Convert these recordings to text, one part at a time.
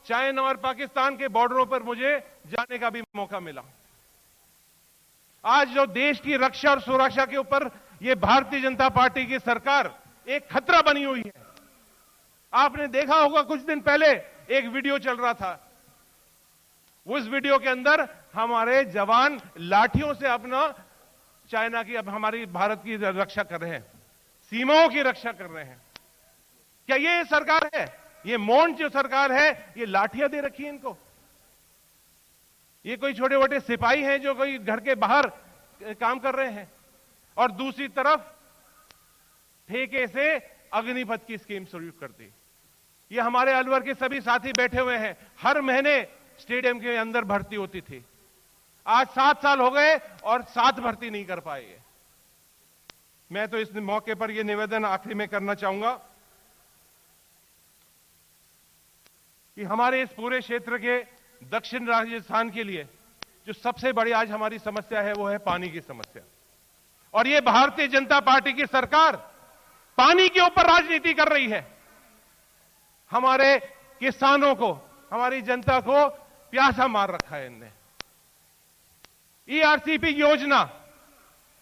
China और पाकिस्तान के बॉर्डरों पर मुझे जाने का भी मौका मिला। आज जो देश की रक्षा और सुरक्षा के ऊपर ये भारतीय जनता पार्टी की सरकार एक खतरा बनी हुई है। आपने देखा होगा कुछ दिन पहले एक वीडियो चल रहा था। उस वीडियो के अंदर हमारे जवान लाठियों से अपना चाइना की, अब हमारी भारत की रक्षा कर रहे हैं, सीमाओं की रक्षा कर रहे हैं। क्या ये सरकार है? ये मौन जो सरकार है, ये लाठियां दे रखी है इनको? ये कोई छोटे मोटे सिपाही हैं जो कोई घर के बाहर काम कर रहे हैं? और दूसरी तरफ ठेके से अग्निपथ की स्कीम शुरू कर दी। ये हमारे अलवर के सभी साथी बैठे हुए हैं, हर महीने स्टेडियम के अंदर भर्ती होती थी। आज 7 साल हो गए और 7 भर्ती नहीं कर पाए। मैं तो इस मौके पर यह निवेदन आखिरी में करना चाहूंगा कि हमारे इस पूरे क्षेत्र के दक्षिण राजस्थान के लिए जो सबसे बड़ी आज हमारी समस्या है वो है पानी की समस्या। और ये भारतीय जनता पार्टी की सरकार पानी के ऊपर राजनीति कर रही है। हमारे किसानों को, हमारी जनता को प्यासा मार रखा है इनने। ईआरसीपी योजना,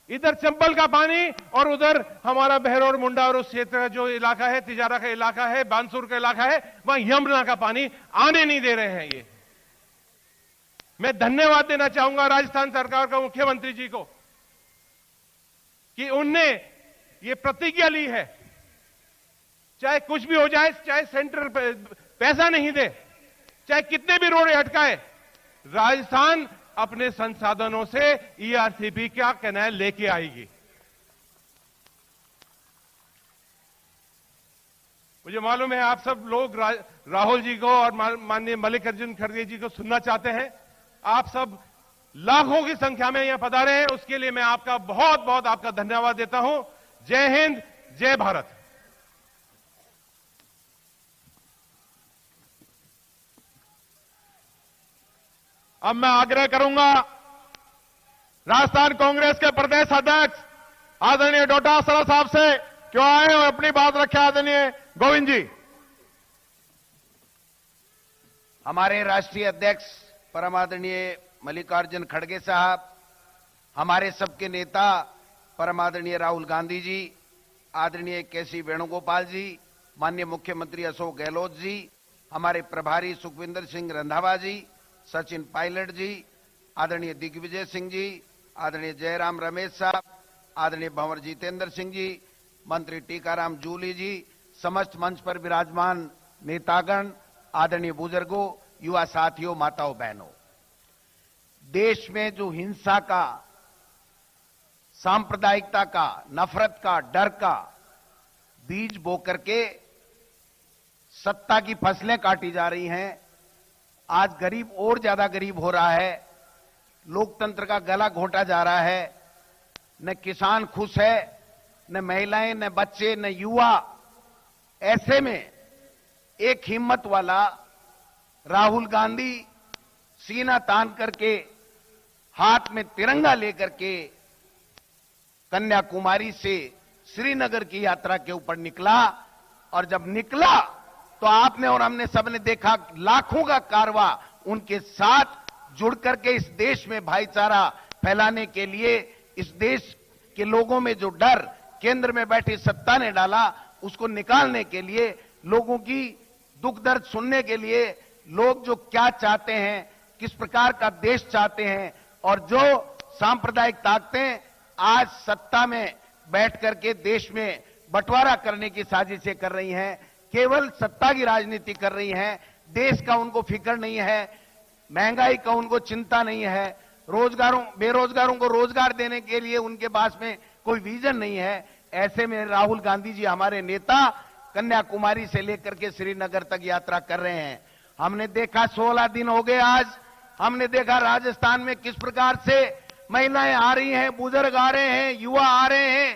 इधर चंबल का पानी और उधर हमारा बहरौर मुंडा और उस क्षेत्र का जो इलाका है, तिजारा का इलाका है, बानसूर का इलाका है, वहां यमुना का पानी आने नहीं दे रहे हैं। ये मैं धन्यवाद देना चाहूंगा राजस्थान सरकार का, मुख्यमंत्री जी को, कि उनने ये प्रतिज्ञा ली है, चाहे कुछ भी हो जाए, चाहे सेंट्रल पैसा नहीं दे, चाहे कितने भी रोड़े हटकाए, राजस्थान अपने संसाधनों से ईआरसीपी का कैनाल लेके आएगी। मुझे मालूम है आप सब लोग राहुल जी को और माननीय मल्लिकार्जुन खड़गे जी को सुनना चाहते हैं। आप सब लाखों की संख्या में यहां पधारे हैं, उसके लिए मैं आपका बहुत बहुत आपका धन्यवाद देता हूं। जय हिंद, जय भारत। अब मैं आग्रह करूंगा राजस्थान कांग्रेस के प्रदेश अध्यक्ष आदरणीय डोटासरा साहब से, क्यों आए और अपनी बात रखे आदरणीय गोविंद जी। हमारे राष्ट्रीय अध्यक्ष परम आदरणीय मल्लिकार्जुन खड़गे साहब, हमारे सबके नेता परम आदरणीय राहुल गांधी जी, आदरणीय केसी वेणुगोपाल जी, माननीय मुख्यमंत्री अशोक गहलोत जी, हमारे प्रभारी सुखविंदर सिंह रंधावा जी, सचिन पायलट जी, आदरणीय दिग्विजय सिंह जी, आदरणीय जयराम रमेश साहब, आदरणीय भंवर जितेंद्र सिंह जी, मंत्री टीकाराम जूली जी, समस्त मंच पर विराजमान नेतागण, आदरणीय बुजुर्गों, युवा साथियों, माताओं बहनों, देश में जो हिंसा का, सांप्रदायिकता का, नफरत का, डर का बीज बो करके सत्ता की फसलें काटी जा रही हैं, आज गरीब और ज्यादा गरीब हो रहा है, लोकतंत्र का गला घोंटा जा रहा है, न किसान खुश है, न महिलाएं, न बच्चे, न युवा। ऐसे में एक हिम्मत वाला राहुल गांधी सीना तान करके, हाथ में तिरंगा लेकर के कन्याकुमारी से श्रीनगर की यात्रा के ऊपर निकला। और जब निकला तो आपने और हमने सबने देखा लाखों का कारवां उनके साथ जुड़ करके इस देश में भाईचारा फैलाने के लिए, इस देश के लोगों में जो डर केंद्र में बैठी सत्ता ने डाला, उसको निकालने के लिए, लोगों की दुख दर्द सुनने के लिए, लोग जो क्या चाहते हैं, किस प्रकार का देश चाहते हैं, और जो सांप्रदायिक ताकतें आज सत्ता में बैठ करके देश में बंटवारा करने की साजिशें कर रही हैं, केवल सत्ता की राजनीति कर रही हैं, देश का उनको फिक्र नहीं है, महंगाई का उनको चिंता नहीं है, बेरोजगारों को रोजगार देने के लिए उनके पास में कोई विजन नहीं है। ऐसे में राहुल गांधी जी हमारे नेता कन्याकुमारी से लेकर के श्रीनगर तक यात्रा कर रहे हैं। हमने देखा 16 दिन हो गए आज, हमने देखा राजस्थान में किस प्रकार से महिलाएं आ रही हैं, बुजुर्ग आ रहे हैं, युवा आ रहे हैं,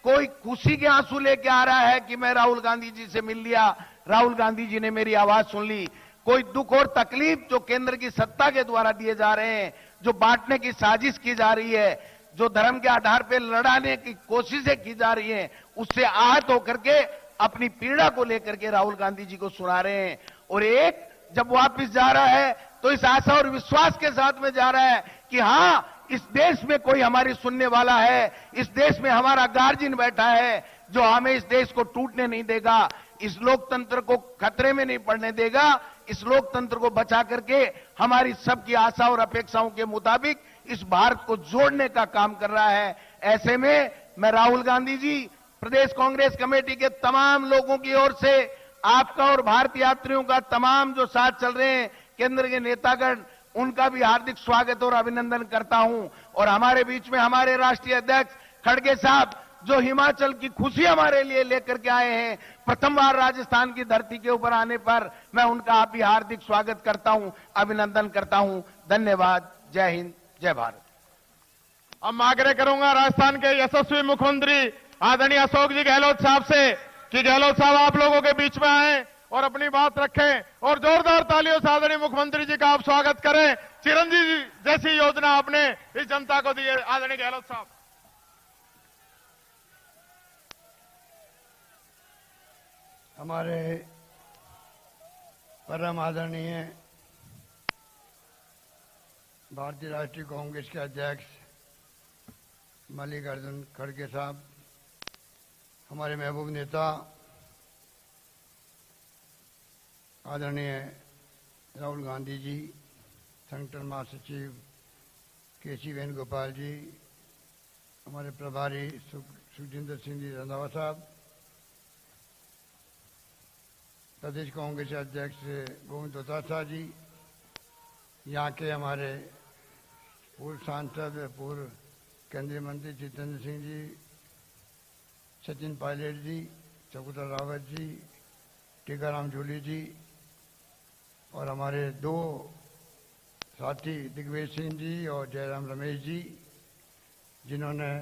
कोई खुशी के आंसू लेके आ रहा है कि मैं राहुल गांधी जी से मिल लिया, राहुल गांधी जी ने मेरी आवाज सुन ली। कोई दुख और तकलीफ जो केंद्र की सत्ता के द्वारा दिए जा रहे हैं, जो बांटने की साजिश की जा रही है, जो धर्म के आधार पर लड़ाने की कोशिशें की जा रही हैं, उससे आहत होकर के अपनी पीड़ा को लेकर के राहुल गांधी जी को सुना रहे हैं। और एक जब वापस जा रहा है तो इस आशा और विश्वास के साथ में जा रहा है कि हां, इस देश में कोई हमारी सुनने वाला है, इस देश में हमारा गार्जियन बैठा है जो हमें इस देश को टूटने नहीं देगा, इस लोकतंत्र को खतरे में नहीं पड़ने देगा, इस लोकतंत्र को बचा करके हमारी सबकी आशा और अपेक्षाओं के मुताबिक इस भारत को जोड़ने का काम कर रहा है। ऐसे में मैं राहुल गांधी जी, प्रदेश कांग्रेस कमेटी के तमाम लोगों की ओर से आपका और भारतीय यात्रियों का तमाम जो साथ चल रहे हैं केंद्र के नेतागण, उनका भी हार्दिक स्वागत और अभिनंदन करता हूं। और हमारे बीच में हमारे राष्ट्रीय अध्यक्ष खड़गे साहब जो हिमाचल की खुशी हमारे लिए लेकर के आए हैं, प्रथम बार राजस्थान की धरती के ऊपर आने पर मैं उनका भी हार्दिक स्वागत करता हूं, अभिनंदन करता हूं। धन्यवाद। जय हिंद, जय भारत। अब मैं आग्रह करूंगा राजस्थान के यशस्वी मुख्यमंत्री आदरणीय अशोक जी गहलोत साहब से कि गहलोत साहब आप लोगों के बीच में आए और अपनी बात रखें और जोरदार तालियों से आदरणीय मुख्यमंत्री जी का आप स्वागत करें। चिरंजीवी जैसी योजना आपने इस जनता को दी है, आदरणीय गहलोत साहब। हमारे परम आदरणीय भारतीय राष्ट्रीय कांग्रेस के अध्यक्ष मल्लिकार्जुन खड़गे साहब, हमारे महबूब नेता आदरणीय राहुल गांधी जी, संगठन महासचिव केसी वेणुगोपाल जी, हमारे प्रभारी सुखजिंदर सिंह जी रंधावा साहब, प्रदेश कांग्रेस अध्यक्ष गोविंद डोटासरा जी, यहाँ के हमारे पूर्व सांसद पूर्व केंद्रीय मंत्री जितेंद्र सिंह जी, सचिन पायलट जी, चकुता रावत जी, टीकाराम जूली जी और हमारे दो साथी दिग्विजय सिंह जी और जयराम रमेश जी, जिन्होंने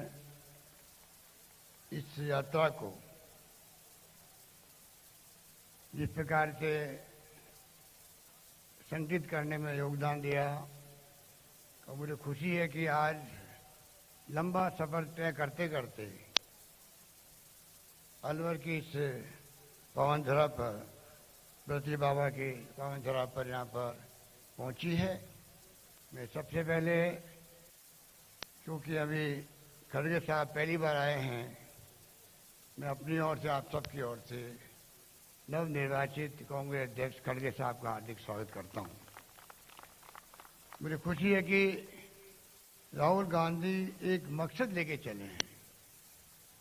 इस यात्रा को जिस प्रकार से संगठित करने में योगदान दिया। और मुझे खुशी है कि आज लंबा सफर तय करते करते अलवर की इस पावन धरा पर, ब्रतली बाबा की पावन धरा पर यहाँ पर पहुंची है। मैं सबसे पहले, क्योंकि अभी खड़गे साहब पहली बार आए हैं, मैं अपनी ओर से आप सबकी ओर से नवनिर्वाचित कांग्रेस अध्यक्ष खड़गे साहब का हार्दिक स्वागत करता हूं। मुझे खुशी है कि राहुल गांधी एक मकसद लेके चले हैं।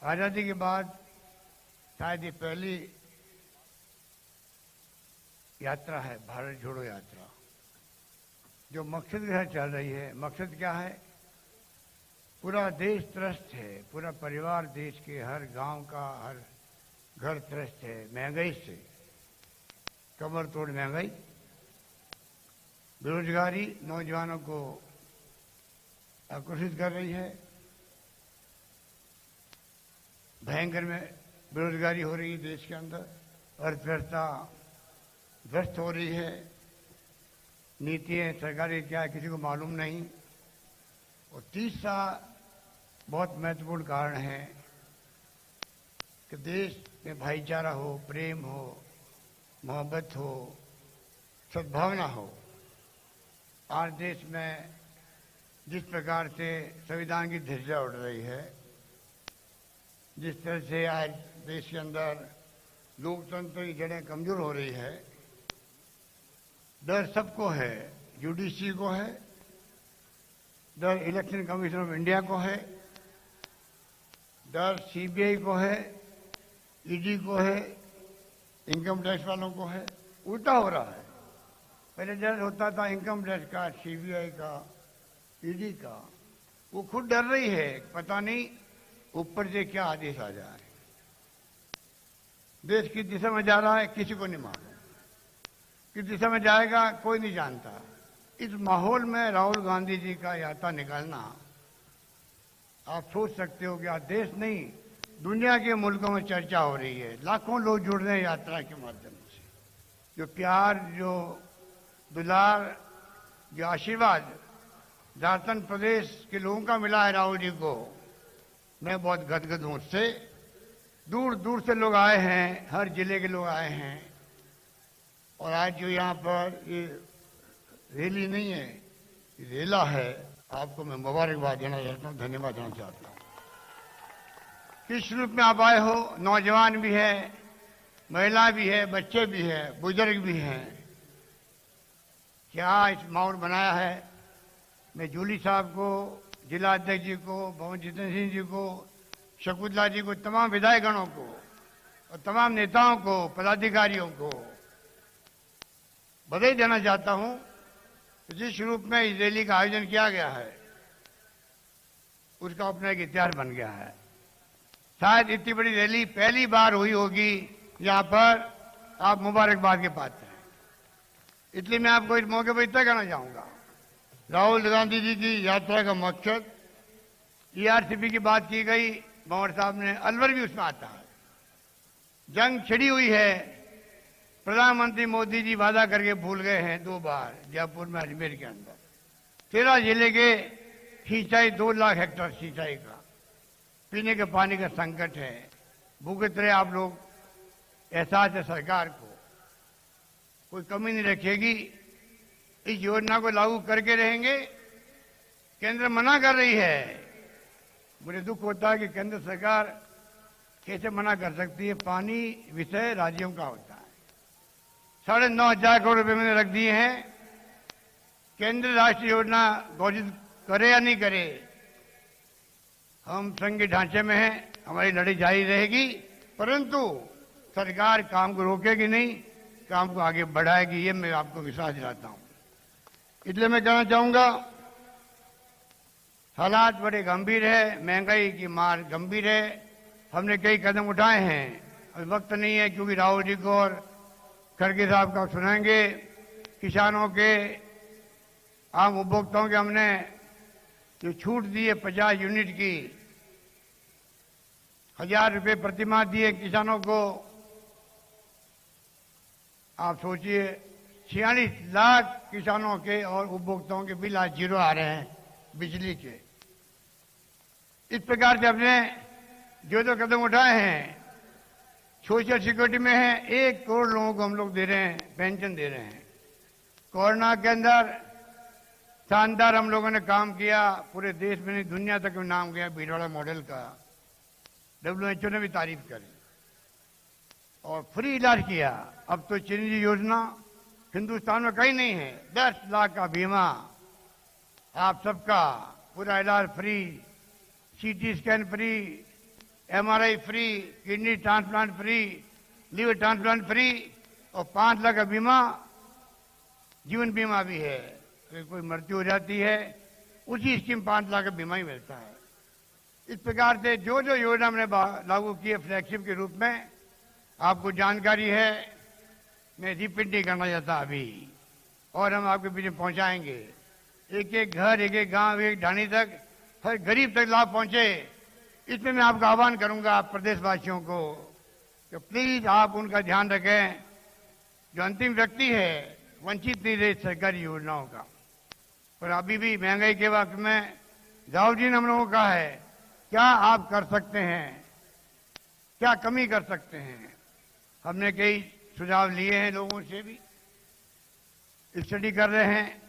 आजादी के बाद शायद ये पहली यात्रा है, भारत जोड़ो यात्रा, जो मकसद के साथ चल रही है। मकसद क्या है? पूरा देश त्रस्त है, पूरा परिवार देश के हर गांव का हर घर त्रस्त है महंगाई से, कमर तोड़ महंगाई, बेरोजगारी नौजवानों को आकर्षित कर रही है, भयंकर में बेरोजगारी हो रही है देश के अंदर, अर्थव्यवस्था ध्वस्त हो रही है, नीतियां सरकारी क्या है किसी को मालूम नहीं। और तीसरा बहुत महत्वपूर्ण कारण है कि देश में भाईचारा हो, प्रेम हो, मोहब्बत हो, सद्भावना हो। आज देश में जिस प्रकार से संविधान की ध्वजा उड़ रही है, जिस तरह से आज देश के अंदर लोकतंत्र की जड़ें कमजोर हो रही है, डर सबको है, जुडिशरी को है, डर इलेक्शन कमीशन ऑफ इंडिया को है, डर सीबीआई को है, ईडी को है, इनकम टैक्स वालों को है। उल्टा हो रहा है। पहले डर होता था इनकम टैक्स का, सीबीआई का, ईडी का। वो खुद डर रही है, पता नहीं ऊपर से क्या आदेश आ जाए। देश किस दिशा में जा रहा है किसी को नहीं मालूम, किस दिशा में जाएगा कोई नहीं जानता। इस माहौल में राहुल गांधी जी का यात्रा निकालना, आप सोच सकते हो कि आज देश नहीं दुनिया के मुल्कों में चर्चा हो रही है। लाखों लोग जुड़ रहे हैं यात्रा के माध्यम से। जो प्यार, जो दुलार, जो आशीर्वाद झारखंड प्रदेश के लोगों का मिला है राहुल जी को, मैं बहुत गदगद हूं उससे। दूर दूर से लोग आए हैं, हर जिले के लोग आए हैं। और आज जो यहाँ पर ये रैली नहीं है, ये रेला है, आपको मैं मुबारकबाद देना चाहता हूँ, धन्यवाद देना चाहता हूँ। किस रूप में आप आए हो, नौजवान भी है, महिला भी है, बच्चे भी है, बुजुर्ग भी हैं, क्या इस माहौल बनाया है। मैं जूली साहब को, जिला अध्यक्ष जी को, भवन जितेंद्र सिंह जी को, शकुंतला जी को, तमाम विधायकगणों को और तमाम नेताओं को, पदाधिकारियों को बधाई देना चाहता हूं। जिस रूप में इस रैली का आयोजन किया गया है उसका अपना एक इतिहास बन गया है। शायद इतनी बड़ी रैली पहली बार हुई होगी जहां पर आप मुबारकबाद के पात्र हैं। इसलिए मैं आपको इस मौके पर इतना कहना चाहूंगा, राहुल गांधी जी की यात्रा का मकसद, ईआरसीपी की बात की गई, भंवर साहब ने, अलवर भी उसमें आता है। जंग छिड़ी हुई है, प्रधानमंत्री मोदी जी वादा करके भूल गए हैं 2 बार जयपुर में, अजमेर के अंदर 13 जिले के सिंचाई 2 लाख हेक्टेयर सिंचाई का, पीने के पानी का संकट है, भुगत रहे आप लोग। एहसास है सरकार को, कोई कमी नहीं रखेगी, इस योजना को लागू करके रहेंगे। केंद्र मना कर रही है, मुझे दुख होता है कि केंद्र सरकार कैसे मना कर सकती है। पानी विषय राज्यों का होता है। 9,500 करोड़ रुपए मैंने रख दिए हैं। केंद्र राष्ट्रीय योजना घोषित करे या नहीं करे, हम संघ के ढांचे में हैं, हमारी लड़ाई जारी रहेगी, परंतु सरकार काम को रोकेगी नहीं, काम को आगे बढ़ाएगी, ये मैं आपको विश्वास दिलाता हूं। इसलिए मैं कहना चाहूंगा, हालात बड़े गंभीर है, महंगाई की मार गंभीर है, हमने कई कदम उठाए हैं। अभी वक्त नहीं है क्योंकि राहुल जी को और खड़गे साहब का सुनाएंगे। किसानों के, आम उपभोक्ताओं के हमने जो छूट दी है 50 यूनिट की, 1,000 रुपये प्रतिमाह दिए किसानों को। आप सोचिए 46 लाख किसानों के और उपभोक्ताओं के बिल आज 0 आ रहे हैं बिजली के। इस प्रकार से हमने जो कदम उठाए हैं, सोशल सिक्योरिटी में है, 1 करोड़ लोगों को हम लोग दे रहे हैं, पेंशन दे रहे हैं। कोरोना के अंदर शानदार हम लोगों ने काम किया, पूरे देश में नहीं दुनिया तक में नाम गया भीलवाड़ा मॉडल का, WHO ने भी तारीफ करी, और फ्री इलाज किया। अब तो चिरंजीवी योजना हिंदुस्तान में कहीं नहीं है, 10 लाख का बीमा आप सबका, पूरा इलाज free, CT scan free, MRI free, kidney transplant free, liver transplant free, और 5 लाख का बीमा, जीवन बीमा भी है। अगर कोई मृत्यु हो जाती है उसी स्कीम 5 लाख का बीमा ही मिलता है। इस प्रकार से जो योजना हमने लागू की है फ्लैगशिप के रूप में, आपको जानकारी है, मैं रिपीट नहीं करना चाहता अभी, और हम आपके बीच में पहुंचाएंगे। एक एक घर, एक एक गांव, एक ढाणी तक, हर गरीब तक लाभ पहुंचे। इसमें मैं आपका आह्वान करूंगा प्रदेशवासियों को कि प्लीज आप उनका ध्यान रखें, जो अंतिम व्यक्ति है वंचित नहीं रहे सरकारी योजनाओं का। पर अभी भी महंगाई के वक्त में राहुल जी ने हम लोगों को कहा है, क्या आप कर सकते हैं, क्या कमी कर सकते हैं। हमने कई सुझाव लिए हैं, लोगों से भी स्टडी कर रहे हैं।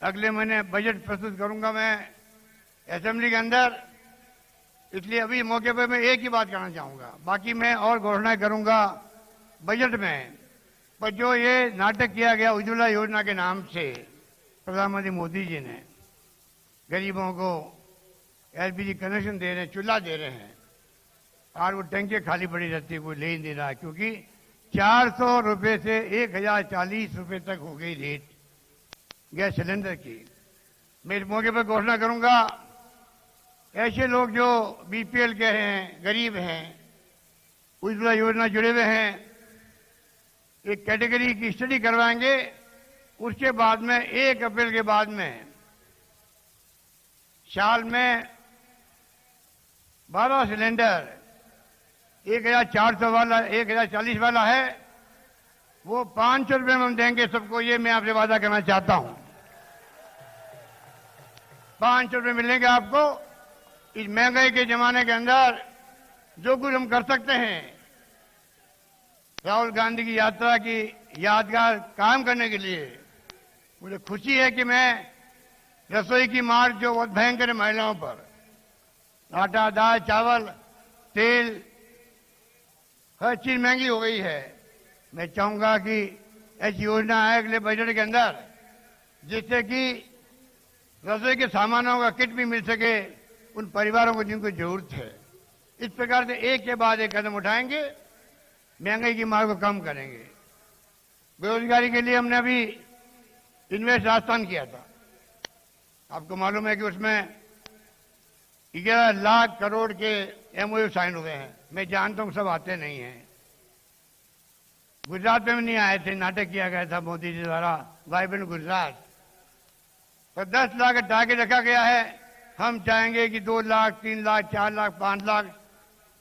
अगले महीने बजट प्रस्तुत करूंगा मैं असेंबली के अंदर, इसलिए अभी मौके पर मैं एक ही बात कहना चाहूंगा, बाकी मैं और घोषणाएं करूंगा बजट में। पर जो ये नाटक किया गया उज्ज्वला योजना के नाम से, प्रधानमंत्री मोदी जी ने गरीबों को LPG कनेक्शन दे रहे हैं, चूल्हा दे रहे हैं, और वो टंकी खाली पड़ी रहती है, कोई ले ही नहीं रहा, क्योंकि 400 रुपये से 1,040 रुपये तक हो गई रेट गैस सिलेंडर की। मैं इस मौके पर घोषणा करूंगा, ऐसे लोग जो BPL के हैं, गरीब हैं, उज्ज्वला योजना जुड़े हुए हैं, एक कैटेगरी की स्टडी करवाएंगे। उसके बाद में 1 अप्रैल के बाद में साल में 12 सिलेंडर, 1,400 वाला, 1,040 वाला है, वो 500 रुपये में हम देंगे सबको। ये मैं आपसे वादा करना चाहता हूं, 500 रुपये मिलेंगे आपको। इस महंगाई के जमाने के अंदर जो कुछ हम कर सकते हैं, राहुल गांधी की यात्रा की यादगार काम करने के लिए मुझे खुशी है कि मैं रसोई की मार जो बहुत भयंकर है महिलाओं पर, आटा, दाल, चावल, तेल, हर चीज महंगी हो गई है। मैं चाहूंगा कि ऐसी योजना आए अगले बजट के अंदर जिससे कि रसोई के सामानों का किट भी मिल सके उन परिवारों को जिनको जरूरत है। इस प्रकार से एक के बाद एक कदम उठाएंगे, महंगाई की मार को कम करेंगे। बेरोजगारी के लिए हमने अभी इन्वेस्ट राजस्थान किया था। आपको मालूम है कि उसमें 11 लाख करोड़ के एमओयू साइन हुए हैं। मैं जानता हूं सब आते नहीं हैं। गुजरात में भी नहीं आए थे, नाटक किया गया था मोदी जी द्वारा वाइब्रेंट गुजरात। तो 10 लाख का टारगेट रखा गया है। हम चाहेंगे कि 2 लाख, 3 लाख, 4 लाख, 5 लाख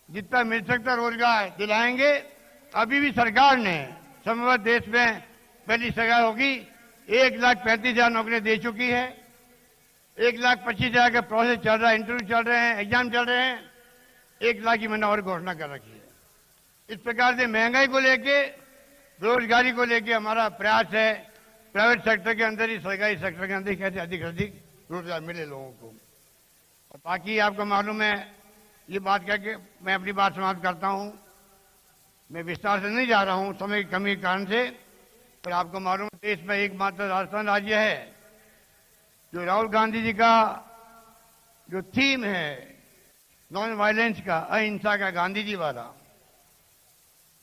जितना मिल सकता रोजगार दिलाएंगे। अभी भी सरकार ने समग्र देश में पहली सरकार होगी 1,35,000 नौकरियां दे चुकी है। 1,25,000 का प्रोसेस चल रहा है, इंटरव्यू चल रहे हैं, एग्जाम चल रहे हैं। 1 लाख की मैंने और घोषणा कर रखी है। इस प्रकार से महंगाई को लेके, बेरोजगारी को लेके हमारा प्रयास है प्राइवेट सेक्टर के अंदर ही, सरकारी सेक्टर के अंदर ही कैसे अधिक से अधिक रोजगार मिले लोगों को। और बाकी आपको मालूम है, ये बात कह के मैं अपनी बात समाप्त करता हूं। मैं विस्तार से नहीं जा रहा हूं समय की कमी के कारण से, पर आपको मालूम देश में एकमात्र राजस्थान राज्य है जो राहुल गांधी जी का जो थीम है नॉन वायलेंस का, अहिंसा का, गांधी जी वाला,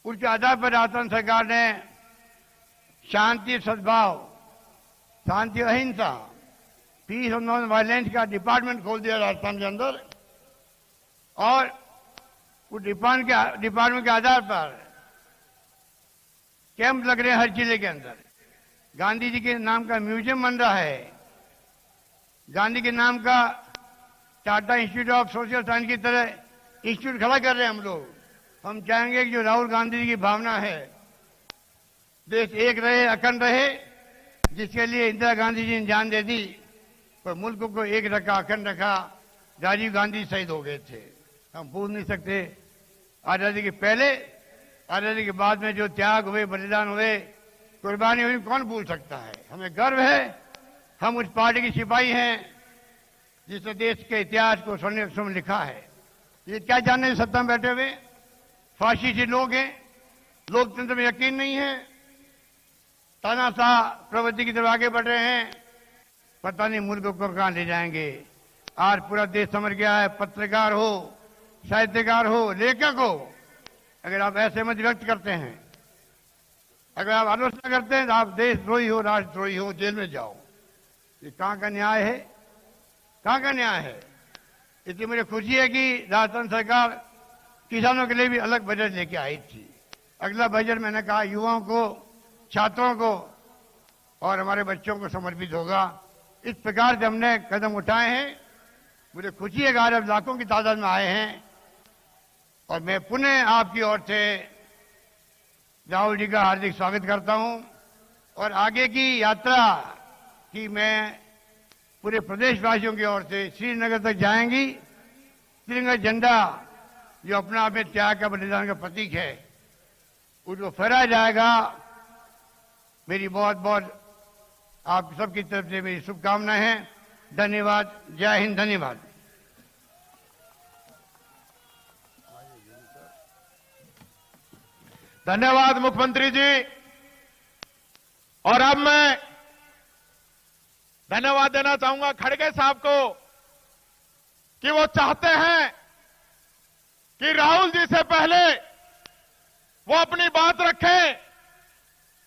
उसके आधार पर राजस्थान सरकार ने शांति, सद्भाव, शांति, अहिंसा, पीस और नॉन वायलेंस का डिपार्टमेंट खोल दिया राजस्थान के अंदर। और उस डिपार्टमेंट के आधार पर कैंप लग रहे हैं हर जिले के अंदर। गांधी जी के नाम का म्यूजियम बन रहा है। गांधी के नाम का Tata institute of social science की तरह इंस्टीट्यूट खड़ा कर रहे हैं हम लोग। हम चाहेंगे कि जो राहुल गांधी जी की भावना है, देश एक रहे, अखंड रहे, जिसके लिए इंदिरा गांधी जी ने जान दे दी, पर मुल्क को एक रखा, अखंड रखा। राजीव गांधी शहीद हो गए थे, हम भूल नहीं सकते। आजादी के पहले, आजादी के बाद में जो त्याग हुए, बलिदान हुए, कुर्बानी हुई, कौन भूल सकता है। हमें गर्व है, हम उस पार्टी के सिपाही हैं जिसने देश के इतिहास को स्वर्ण अक्षरों में लिखा है। ये क्या जानने सत्ता में बैठे हुए फाशीसी लोग हैं, लोकतंत्र में यकीन नहीं है, तानाशाह प्रवृत्ति की तरफ आगे बढ़ रहे हैं। पता नहीं मुल्क को कहां ले जाएंगे। आज पूरा देश समझ गया है, पत्रकार हो, साहित्यकार हो, लेखक हो, अगर आप ऐसे मत व्यक्त करते हैं, अगर आप आलोचना करते हैं तो आप देशद्रोही हो, राष्ट्रद्रोही हो, जेल में जाओ। ये कहां का न्याय है, कहां का न्याय है। इसलिए मुझे खुशी है कि राजस्थान सरकार किसानों के लिए भी अलग बजट लेके आई थी। अगला बजट मैंने कहा युवाओं को, छात्रों को और हमारे बच्चों को समर्पित होगा। इस प्रकार से हमने कदम उठाए हैं। मुझे खुशी है कि आज अब लाखों की तादाद में आए हैं। और मैं पुनः आपकी ओर से राहुल जी का हार्दिक स्वागत करता हूं। और आगे की यात्रा की मैं पूरे प्रदेशवासियों की ओर से श्रीनगर तक जाएंगी। तिरंगा झंडा जो अपना आप में त्याग का, बलिदान का प्रतीक है, उसको फहराया जाएगा। मेरी बहुत बहुत आप सबकी तरफ से मेरी शुभकामनाएं हैं। धन्यवाद। जय हिंद। धन्यवाद। धन्यवाद मुख्यमंत्री जी। और अब मैं धन्यवाद देना चाहूंगा खड़गे साहब को कि वो चाहते हैं कि राहुल जी से पहले वो अपनी बात रखें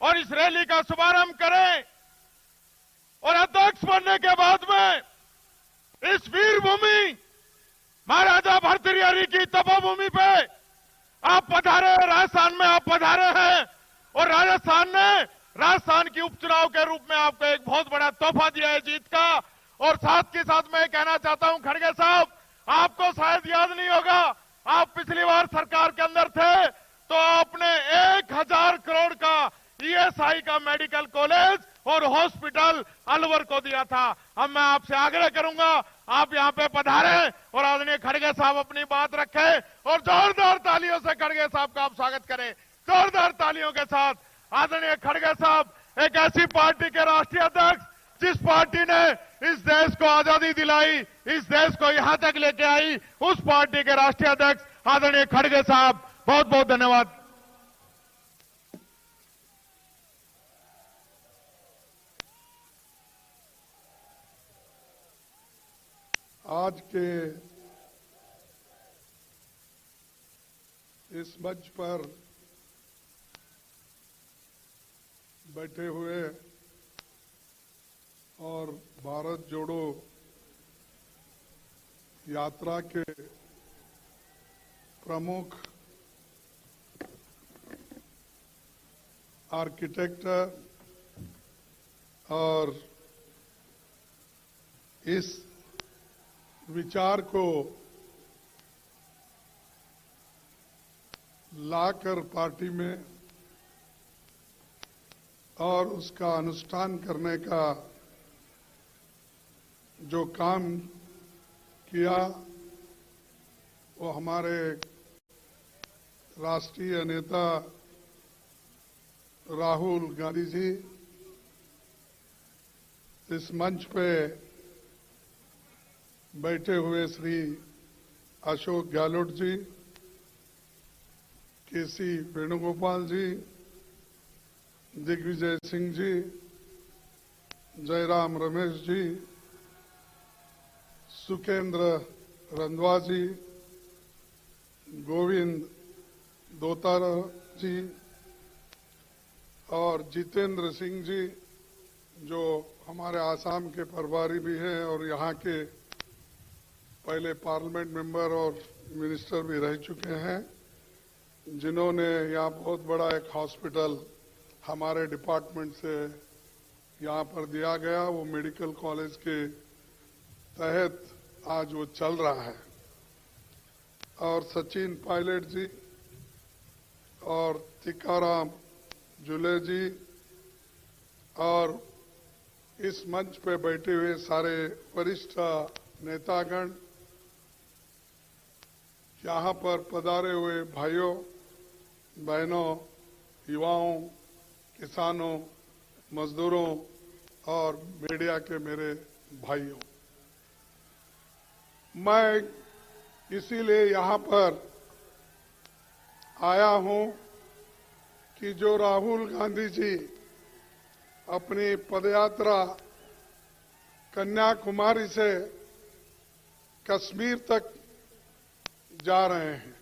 और इस रैली का शुभारंभ करें। और अध्यक्ष बनने के बाद में इस वीर भूमि महाराजा भर्तृहरि की तपोभूमि पे आप पधारे, राजस्थान में आप पधारे हैं। और राजस्थान की उपचुनाव के रूप में आपको एक बहुत बड़ा तोहफा दिया है जीत का। और साथ के साथ मैं कहना चाहता हूं खड़गे साहब, आपको शायद याद नहीं होगा, आप पिछली बार सरकार के अंदर थे तो आपने 1,000 करोड़ का ईएसआई का मेडिकल कॉलेज और हॉस्पिटल अलवर को दिया था। अब मैं आपसे आग्रह करूंगा आप यहां पे पधारें और आदरणीय खड़गे साहब अपनी बात रखें और जोरदार तालियों से खड़गे साहब का आप स्वागत करें। जोरदार तालियों के साथ आदरणीय खड़गे साहब एक ऐसी पार्टी के राष्ट्रीय अध्यक्ष जिस पार्टी ने इस देश को आजादी दिलाई, इस देश को यहां तक लेके आई, उस पार्टी के राष्ट्रीय अध्यक्ष आदरणीय खड़गे साहब, बहुत बहुत धन्यवाद। आज के इस मंच पर बैठे हुए और भारत जोड़ो यात्रा के प्रमुख आर्किटेक्ट और इस विचार को लाकर पार्टी में और उसका अनुष्ठान करने का जो काम किया वो हमारे राष्ट्रीय नेता राहुल गांधी जी इस मंच पे बैठे हुए श्री अशोक गहलोत जी, केसी वेणुगोपाल जी, दिग्विजय सिंह जी, जयराम रमेश जी, सुकेंद्र रंधवा जी, गोविंद दोतारा जी और जितेंद्र सिंह जी जो हमारे आसाम के प्रभारी भी हैं और यहाँ के पहले पार्लियामेंट मेंबर और मिनिस्टर भी रह चुके हैं, जिन्होंने यहाँ बहुत बड़ा एक हॉस्पिटल हमारे डिपार्टमेंट से यहाँ पर दिया गया, वो मेडिकल कॉलेज के तहत आज वो चल रहा है। और सचिन पायलट जी और टिकाराम जुले जी और इस मंच पे बैठे हुए सारे वरिष्ठ नेतागण, यहाँ पर पधारे हुए भाइयों बहनों, युवाओं, किसानों, मजदूरों और मीडिया के मेरे भाइयों, मैं इसीलिए यहाँ पर आया हूँ कि जो राहुल गांधी जी अपनी पदयात्रा कन्याकुमारी से कश्मीर तक जा रहे हैं,